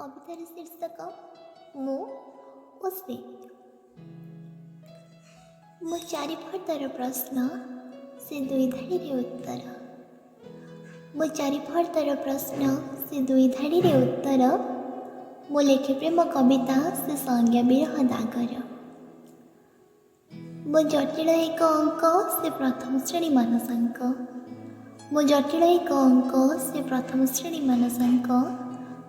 कवितार शीर्षक मो ओ से। मो चारिफर्दर प्रश्न से दुई धाड़ी रे उत्तर। मो चारिफर्दर प्रश्न से दुई धाड़ी रे उत्तर। मो लेखे प्रेम कविता से संज्ञा विरह दागर। मो जटिल एक अंक से प्रथम श्रेणी मानसांक। मो जटिल एक अंक से प्रथम श्रेणी मानसांक।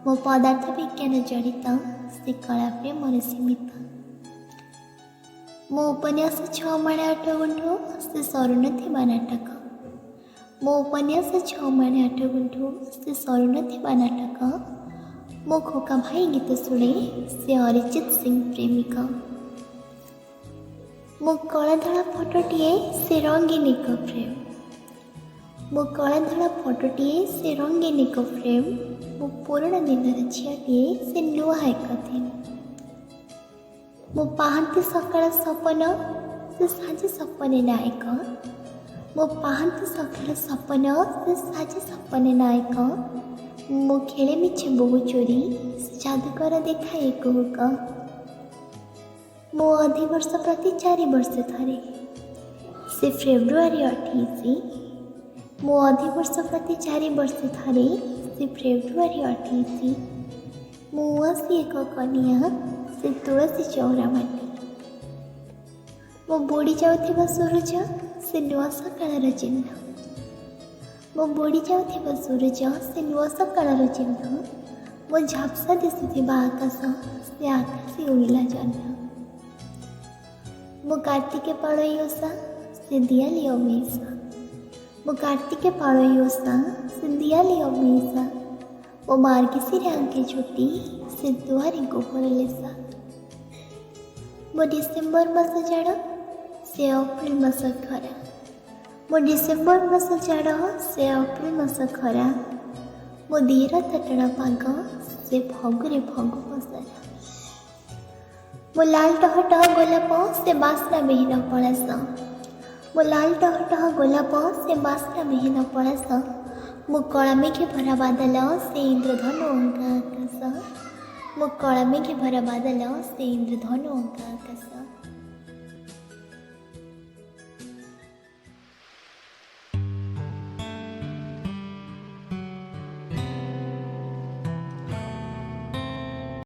मो पदार्थ विज्ञान जड़ित से कला प्रेम सीमित। मो उपन्यास 6 माणे 8 गुंठु से सरू नथिबा नाटक। मो उपन्यास 6 माणे 8 गुंठु से सरू नथिबा नाटक। मो खोका भाई गीत शुणे से अरिजित सिंह प्रेमिक। मो कला धड़ा फोटोटीए से रंगीन एक फ्रेम। मो कला धड़ा फोटोटीए से रंगीन एक फ्रेम। मो पुराण दिनर झीटीए से नुआ एक थीम। मो पाहांती सकाळ सपन से साजे सपने नायक। मो पाहांती सकाळ सपन से साजे सपने नायक। मो खेले मिछे बहु चोरी से जादूकर देखाए कुहुक। मो अधिवर्ष प्रति 4 वर्ष थरे से फेब्रुआरी 28। मो अधिवर्ष प्रति 4 वर्ष थरे से फेब्रुआरी 28। मो उसी एक कनिया से तुलसी चौरा माटी। मो बुड़ी जाउथिबा सूरज से नुआ सकाळर चिन्ह। मो बुड़ी जाउथिबा सूरज से नुआ सकाळर चिन्ह। मो झापसा दिसुथिबा आकाश से आकाशी उड़िला जह्न। मो कार्तिके पाळई ओषा से दियाली अमेषा। मो कार्तिके पाळई ओषा से दियाली अमेषा। मो मार्गशीर आंके छुट्टी से दुआरी गोबर लेसा। मो डिसेम्बर मास जाड़ से अप्रिल मास खरा। मो डिसेम्बर मास जाड़ से अप्रिल मास खरा। मो धीर तटड़ा पाग से फगुरे फगु पसरा। मो लाल टहटह गोलाप से बास्ना विहीन पलास। मो लाल टहटह गोलाप से बास्ना विहीन पलास। मो कला मेघे भरा बादल से इंद्रधनु अंका आकाश। मो कला मेघे भरा बादल से इंद्रधनु अंका आकाश।